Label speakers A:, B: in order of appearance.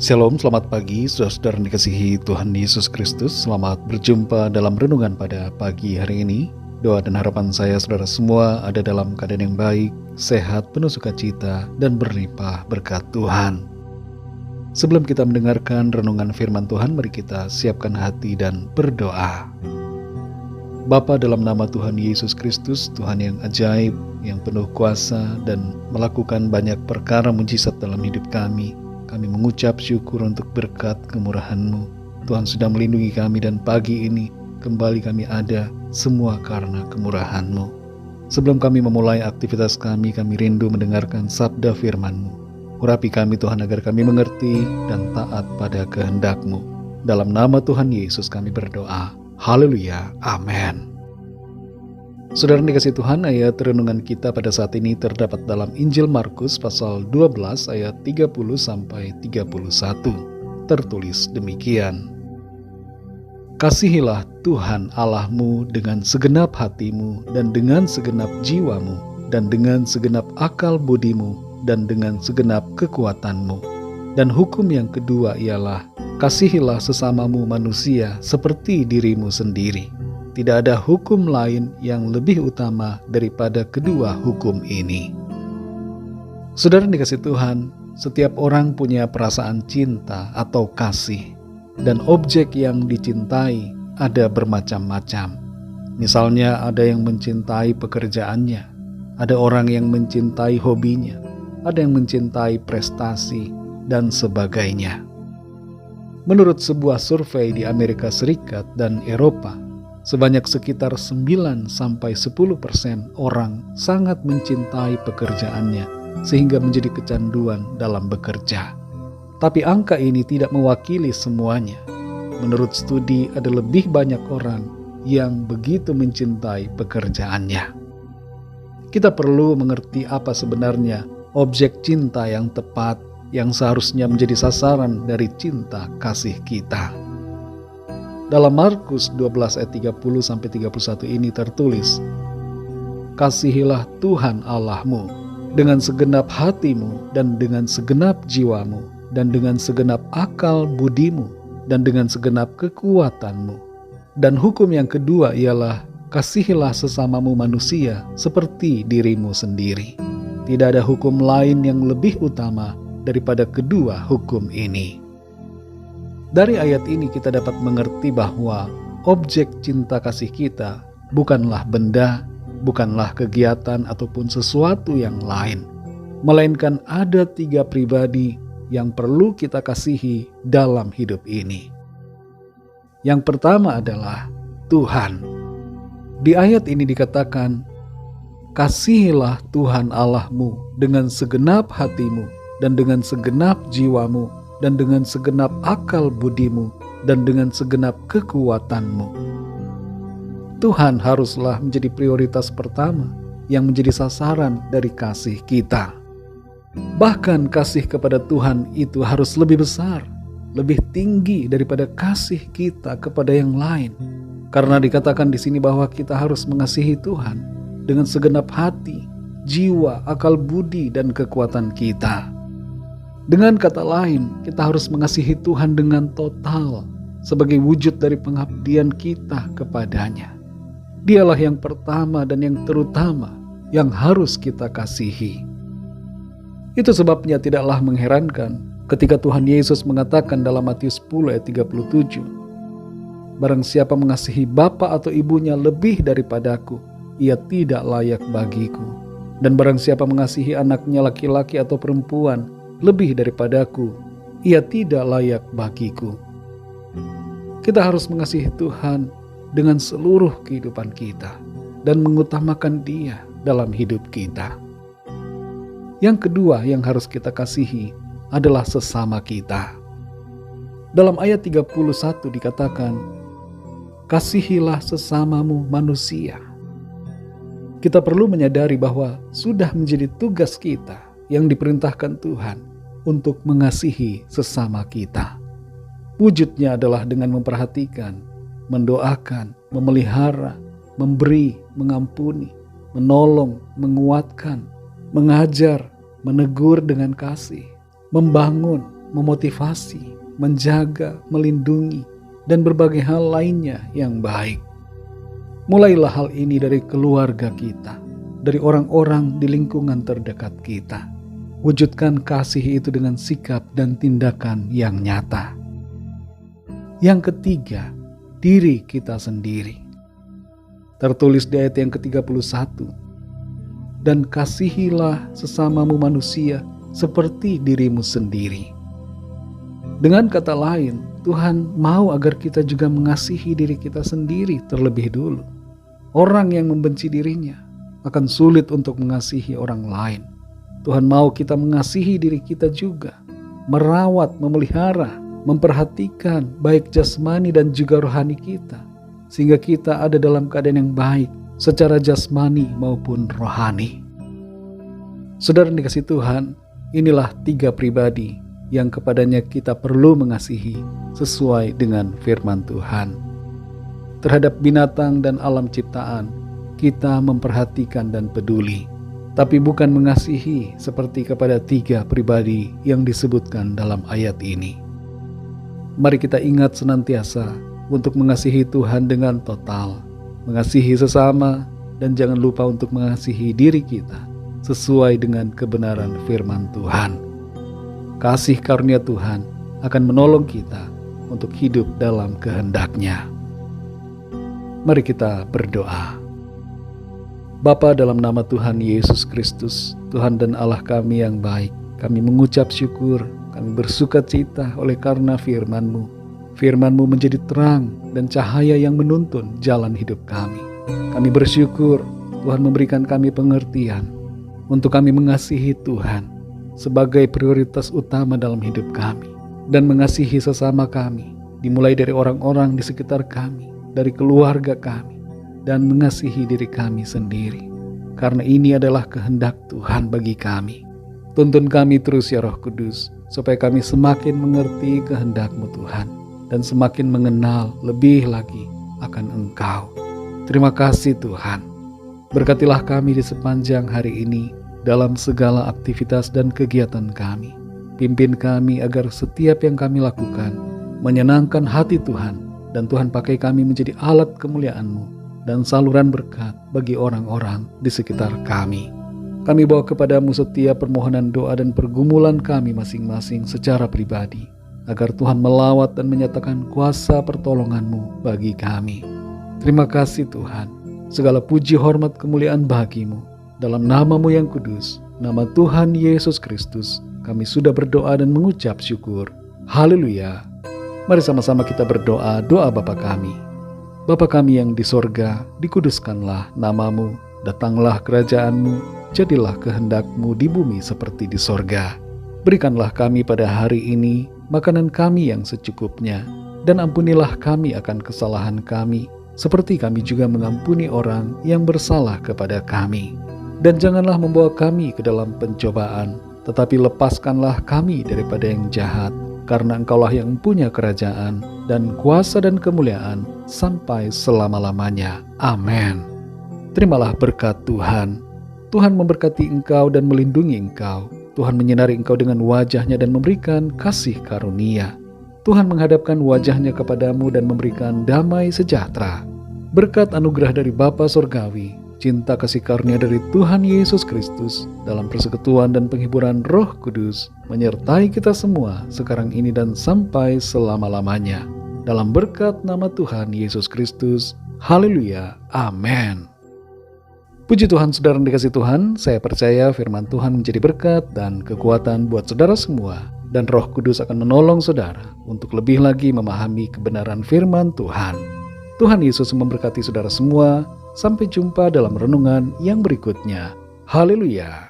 A: Shalom, selamat pagi, saudara-saudara yang dikasihi Tuhan Yesus Kristus. Selamat berjumpa dalam renungan pada pagi hari ini. Doa dan harapan saya saudara semua ada dalam keadaan yang baik, sehat, penuh sukacita, dan berlimpah berkat Tuhan. Sebelum kita mendengarkan renungan firman Tuhan, mari kita siapkan hati dan berdoa. Bapa, dalam nama Tuhan Yesus Kristus, Tuhan yang ajaib, yang penuh kuasa, dan melakukan banyak perkara mujizat dalam hidup kami mengucap syukur untuk berkat kemurahan-Mu. Tuhan sudah melindungi kami dan pagi ini kembali kami ada semua karena kemurahan-Mu. Sebelum kami memulai aktivitas kami rindu mendengarkan sabda firman-Mu. Urapi kami Tuhan agar kami mengerti dan taat pada kehendak-Mu. Dalam nama Tuhan Yesus kami berdoa. Haleluya. Amin. Saudara dikasihi Tuhan, ayat renungan kita pada saat ini terdapat dalam Injil Markus pasal 12 ayat 30-31. Tertulis demikian. Kasihilah Tuhan Allahmu dengan segenap hatimu dan dengan segenap jiwamu dan dengan segenap akal budimu dan dengan segenap kekuatanmu. Dan hukum yang kedua ialah kasihilah sesamamu manusia seperti dirimu sendiri. Tidak ada hukum lain yang lebih utama daripada kedua hukum ini. Saudara dikasihi Tuhan, setiap orang punya perasaan cinta atau kasih, dan objek yang dicintai ada bermacam-macam. Misalnya ada yang mencintai pekerjaannya, ada orang yang mencintai hobinya, ada yang mencintai prestasi, dan sebagainya. Menurut sebuah survei di Amerika Serikat dan Eropa, sebanyak sekitar 9-10% orang sangat mencintai pekerjaannya sehingga menjadi kecanduan dalam bekerja. Tapi angka ini tidak mewakili semuanya. Menurut studi ada lebih banyak orang yang begitu mencintai pekerjaannya. Kita perlu mengerti apa sebenarnya objek cinta yang tepat yang seharusnya menjadi sasaran dari cinta kasih kita. Dalam Markus 12 ayat 30-31 ini tertulis, kasihilah Tuhan Allahmu dengan segenap hatimu dan dengan segenap jiwamu dan dengan segenap akal budimu dan dengan segenap kekuatanmu. Dan hukum yang kedua ialah kasihilah sesamamu manusia seperti dirimu sendiri. Tidak ada hukum lain yang lebih utama daripada kedua hukum ini. Dari ayat ini kita dapat mengerti bahwa objek cinta kasih kita bukanlah benda, bukanlah kegiatan ataupun sesuatu yang lain, melainkan ada 3 pribadi yang perlu kita kasihi dalam hidup ini. Yang pertama adalah Tuhan. Di ayat ini dikatakan, kasihilah Tuhan Allahmu dengan segenap hatimu dan dengan segenap jiwamu dan dengan segenap akal budimu, dan dengan segenap kekuatanmu. Tuhan haruslah menjadi prioritas pertama yang menjadi sasaran dari kasih kita. Bahkan kasih kepada Tuhan itu harus lebih besar, lebih tinggi daripada kasih kita kepada yang lain. Karena dikatakan di sini bahwa kita harus mengasihi Tuhan dengan segenap hati, jiwa, akal budi, dan kekuatan kita. Dengan kata lain, kita harus mengasihi Tuhan dengan total sebagai wujud dari pengabdian kita kepadanya. Dialah yang pertama dan yang terutama yang harus kita kasihi. Itu sebabnya tidaklah mengherankan ketika Tuhan Yesus mengatakan dalam Matius 10 ayat 37, barang siapa mengasihi bapa atau ibunya lebih daripadaku, ia tidak layak bagiku. Dan barang siapa mengasihi anaknya laki-laki atau perempuan lebih daripadaku, ia tidak layak bagiku. Kita harus mengasihi Tuhan dengan seluruh kehidupan kita dan mengutamakan Dia dalam hidup kita. Yang kedua yang harus kita kasihi adalah sesama kita. Dalam ayat 31 dikatakan, kasihilah sesamamu manusia. Kita perlu menyadari bahwa sudah menjadi tugas kita yang diperintahkan Tuhan untuk mengasihi sesama kita. Wujudnya adalah dengan memperhatikan, mendoakan, memelihara, memberi, mengampuni, menolong, menguatkan, mengajar, menegur dengan kasih, membangun, memotivasi, menjaga, melindungi, dan berbagai hal lainnya yang baik. Mulailah hal ini dari keluarga kita, dari orang-orang di lingkungan terdekat kita. Wujudkan kasih itu dengan sikap dan tindakan yang nyata. Yang ketiga, diri kita sendiri. Tertulis di ayat yang ke-31, dan kasihilah sesamamu manusia seperti dirimu sendiri. Dengan kata lain, Tuhan mau agar kita juga mengasihi diri kita sendiri terlebih dulu. Orang yang membenci dirinya akan sulit untuk mengasihi orang lain. Tuhan mau kita mengasihi diri kita juga, merawat, memelihara, memperhatikan baik jasmani dan juga rohani kita, sehingga kita ada dalam keadaan yang baik secara jasmani maupun rohani. Saudara yang dikasihi Tuhan, inilah 3 pribadi yang kepadanya kita perlu mengasihi sesuai dengan firman Tuhan. Terhadap binatang dan alam ciptaan, kita memperhatikan dan peduli, tapi bukan mengasihi seperti kepada 3 pribadi yang disebutkan dalam ayat ini. Mari kita ingat senantiasa untuk mengasihi Tuhan dengan total, mengasihi sesama, dan jangan lupa untuk mengasihi diri kita sesuai dengan kebenaran firman Tuhan. Kasih karunia Tuhan akan menolong kita untuk hidup dalam kehendak-Nya. Mari kita berdoa. Bapa, dalam nama Tuhan Yesus Kristus, Tuhan dan Allah kami yang baik, kami mengucap syukur, kami bersuka cita oleh karena firman-Mu. Firman-Mu menjadi terang dan cahaya yang menuntun jalan hidup kami. Kami bersyukur Tuhan memberikan kami pengertian untuk kami mengasihi Tuhan sebagai prioritas utama dalam hidup kami, dan mengasihi sesama kami, dimulai dari orang-orang di sekitar kami, dari keluarga kami, dan mengasihi diri kami sendiri. Karena ini adalah kehendak Tuhan bagi kami. Tuntun kami terus ya Roh Kudus, supaya kami semakin mengerti kehendak-Mu Tuhan, dan semakin mengenal lebih lagi akan Engkau. Terima kasih Tuhan. Berkatilah kami di sepanjang hari ini dalam segala aktivitas dan kegiatan kami. Pimpin kami agar setiap yang kami lakukan menyenangkan hati Tuhan, dan Tuhan pakai kami menjadi alat kemuliaan-Mu dan saluran berkat bagi orang-orang di sekitar kami. Kami bawa kepadamu setiap permohonan doa dan pergumulan kami masing-masing secara pribadi, agar Tuhan melawat dan menyatakan kuasa pertolongan-Mu bagi kami. Terima kasih Tuhan, segala puji hormat kemuliaan bagi-Mu. Dalam nama-Mu yang kudus, nama Tuhan Yesus Kristus, kami sudah berdoa dan mengucap syukur. Haleluya. Mari sama-sama kita berdoa doa Bapa kami. Bapa kami yang di sorga, dikuduskanlah nama-Mu, datanglah kerajaan-Mu, jadilah kehendak-Mu di bumi seperti di sorga. Berikanlah kami pada hari ini makanan kami yang secukupnya, dan ampunilah kami akan kesalahan kami, seperti kami juga mengampuni orang yang bersalah kepada kami. Dan janganlah membawa kami ke dalam pencobaan, tetapi lepaskanlah kami daripada yang jahat, karena Engkaulah yang punya kerajaan dan kuasa dan kemuliaan sampai selama-lamanya. Amin. Terimalah berkat Tuhan. Tuhan memberkati engkau dan melindungi engkau. Tuhan menyinari engkau dengan wajah-Nya dan memberikan kasih karunia. Tuhan menghadapkan wajah-Nya kepadamu dan memberikan damai sejahtera. Berkat anugerah dari Bapa Surgawi, cinta kasih karunia dari Tuhan Yesus Kristus, dalam persekutuan dan penghiburan Roh Kudus, menyertai kita semua sekarang ini dan sampai selama-lamanya. Dalam berkat nama Tuhan Yesus Kristus. Haleluya. Amin. Puji Tuhan, saudara yang dikasihi Tuhan, saya percaya firman Tuhan menjadi berkat dan kekuatan buat saudara semua, dan Roh Kudus akan menolong saudara untuk lebih lagi memahami kebenaran firman Tuhan. Tuhan Yesus memberkati saudara semua. Sampai jumpa dalam renungan yang berikutnya. Haleluya.